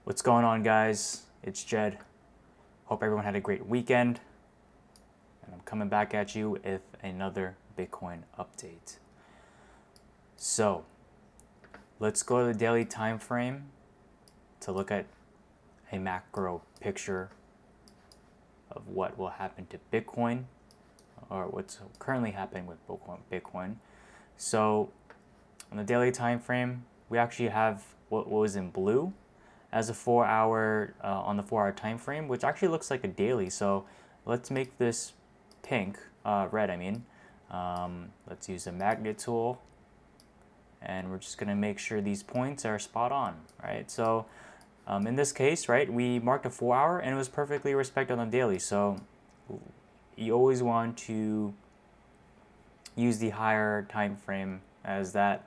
What's going on, guys? It's Jed. Hope everyone had a great weekend. And I'm coming back at you with another Bitcoin update. So, let's go to the daily time frame to look at a macro picture of what will happen to Bitcoin, or what's currently happening with Bitcoin. So, on the daily time frame, we actually have what was in blue as a 4-hour on the 4-hour time frame, which actually looks like a daily. So let's make this pink, red. I mean, let's use the magnet tool, and we're just gonna make sure these points are spot on, right? So in this case, right, we marked a 4-hour and it was perfectly respected on the daily. So you always want to use the higher time frame, as that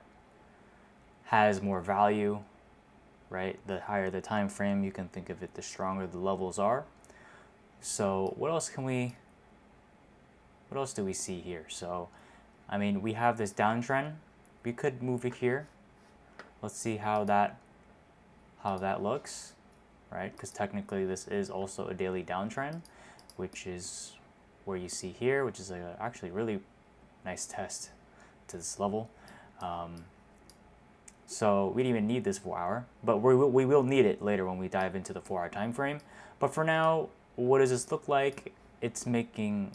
has more value, right? The higher the time frame, you can think of it, the stronger the levels are. So what else do we see here? So I mean, we have this downtrend. We could move it here. Let's see how that looks, right? Because technically this is also a daily downtrend, which is where you see here, which is actually really nice test to this level. So we didn't even need this 4-hour, but we will need it later when we dive into the 4-hour time frame. But for now, what does this look like? It's making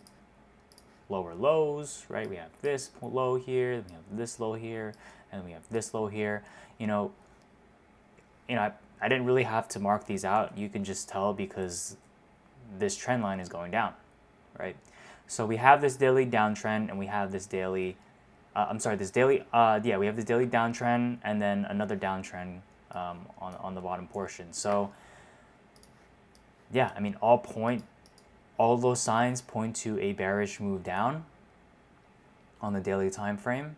lower lows, right? We have this low here, we have this low here, and we have this low here. I didn't really have to mark these out. You can just tell because this trend line is going down, right? So we have this daily downtrend, and we have this daily we have this daily downtrend and then another downtrend on the bottom portion. So yeah, I mean, all those signs point to a bearish move down on the daily time frame.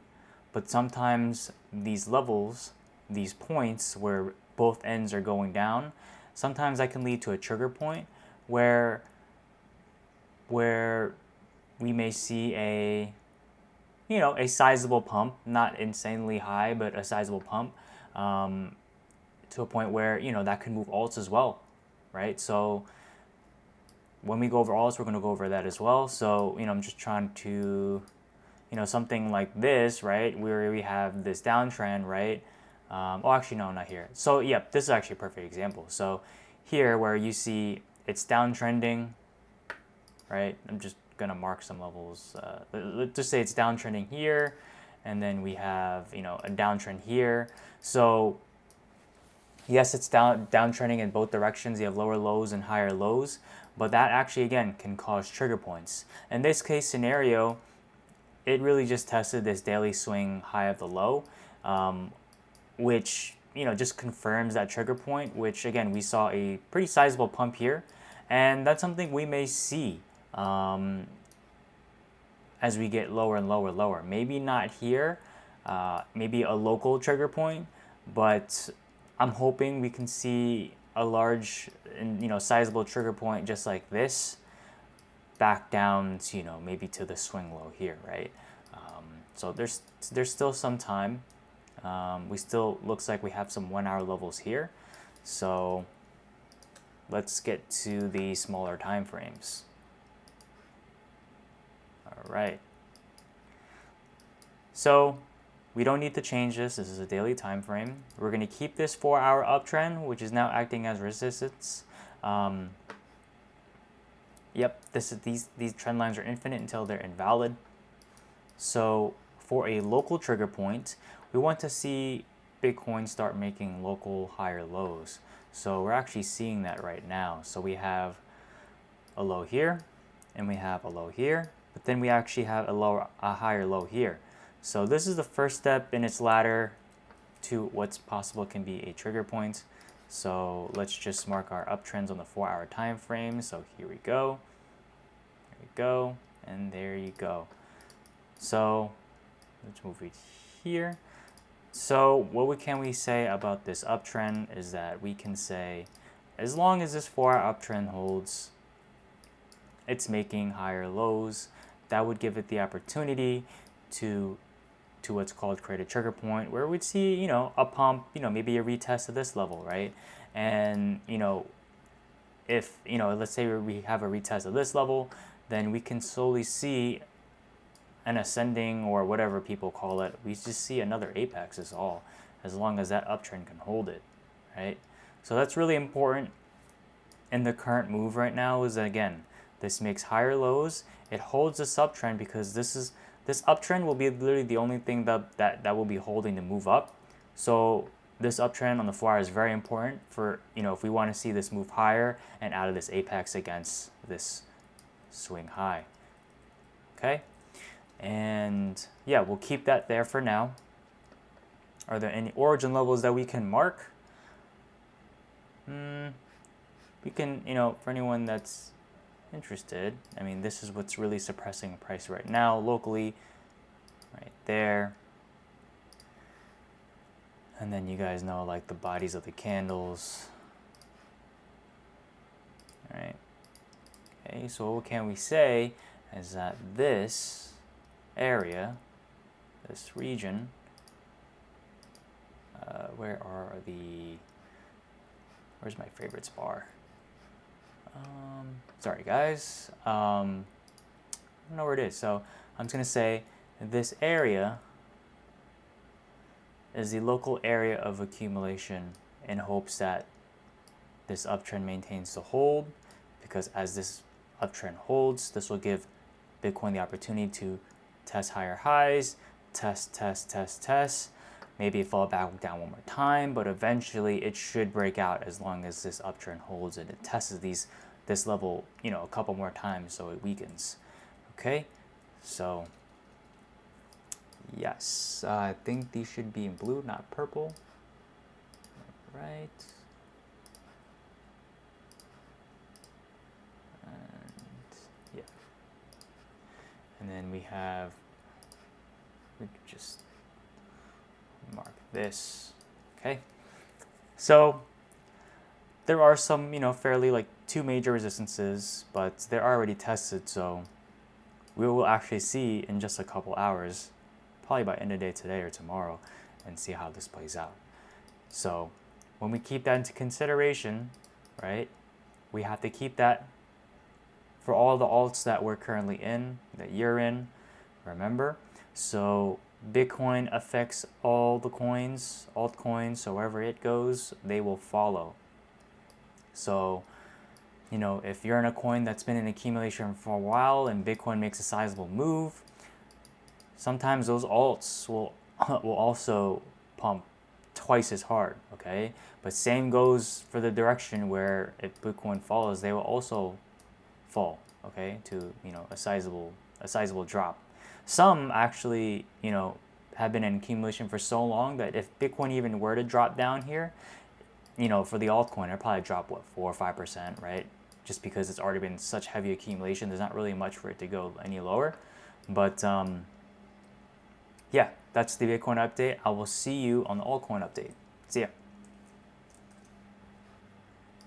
But sometimes these levels, these points where both ends are going down, sometimes that can lead to a trigger point where we may see a sizable pump, not insanely high, but a sizable pump, to a point where, that can move alts as well, right? So when we go over alts, we're going to go over that as well. So, I'm just trying to, something like this, right, where we have this downtrend, right? Actually, no, not here. So, yeah, this is actually a perfect example. So here, where you see it's downtrending, right? I'm just gonna mark some levels. Let's just say it's downtrending here, and then we have a downtrend here. So yes, it's downtrending in both directions. You have lower lows and higher lows, but that actually again can cause trigger points. In this case scenario, it really just tested this daily swing high of the low, which just confirms that trigger point. Which again, we saw a pretty sizable pump here, and that's something we may see as we get lower and lower. Maybe not here, maybe a local trigger point, but I'm hoping we can see a large and sizable trigger point just like this, back down to maybe to the swing low here, right? So there's still some time. We still looks like we have some 1-hour levels here. So let's get to the smaller time frames. All right. So we don't need to change this. This is a daily time frame. We're going to keep this 4-hour uptrend, which is now acting as resistance. Yep, these trend lines are infinite until they're invalid. So for a local trigger point, we want to see Bitcoin start making local higher lows. So we're actually seeing that right now. So we have a low here, and we have a low here, but then we actually have a higher low here. So this is the first step in its ladder to what's possible can be a trigger point. So let's just mark our uptrends on the 4-hour time frame. So here we go, and there you go. So let's move it here. So what can we say about this uptrend is that we can say, as long as this 4-hour uptrend holds, it's making higher lows. That would give it the opportunity to what's called create a trigger point, where we'd see a pump, maybe a retest of this level, right? And, if, let's say we have a retest of this level, then we can slowly see an ascending, or whatever people call it. We just see another apex is all, as long as that uptrend can hold it, right? So that's really important in the current move right now. Is that, again, this makes higher lows. It holds this uptrend because this uptrend will be literally the only thing that will be holding the move up. So this uptrend on the 4 hour is very important for, if we want to see this move higher and out of this apex against this swing high. Okay, and yeah, we'll keep that there for now. Are there any origin levels that we can mark? We can, for anyone that's interested, I mean, this is what's really suppressing price right now locally, right there. And then you guys know, like, the bodies of the candles. All right. Okay, so what can we say is that this area, this region, where's my favorites bar? Sorry guys, I don't know where it is. So I'm just gonna say this area is the local area of accumulation, in hopes that this uptrend maintains the hold, because as this uptrend holds, this will give Bitcoin the opportunity to test higher highs, test, maybe fall back down one more time, but eventually it should break out, as long as this uptrend holds and it tests this level, a couple more times, so it weakens. Okay, so yes, I think these should be in blue, not purple. All right. And yeah. And then we could just mark this. Okay. So there are some, fairly, like, 2 major resistances, but they're already tested, so we will actually see in just a couple hours, probably by end of day today or tomorrow, and see how this plays out. So when we keep that into consideration, right, we have to keep that for all the alts that we're currently in, that you're in, remember. So Bitcoin affects all the coins, altcoins, so wherever it goes, they will follow. So, if you're in a coin that's been in accumulation for a while and Bitcoin makes a sizable move, sometimes those alts will also pump twice as hard, okay? But same goes for the direction where if Bitcoin follows, they will also fall, okay, to, a sizable drop. Some actually, have been in accumulation for so long that if Bitcoin even were to drop down here, for the altcoin, it'll probably drop, 4 or 5%, right? Just because it's already been such heavy accumulation, there's not really much for it to go any lower. But yeah, that's the Bitcoin update. I will see you on the altcoin update. See ya.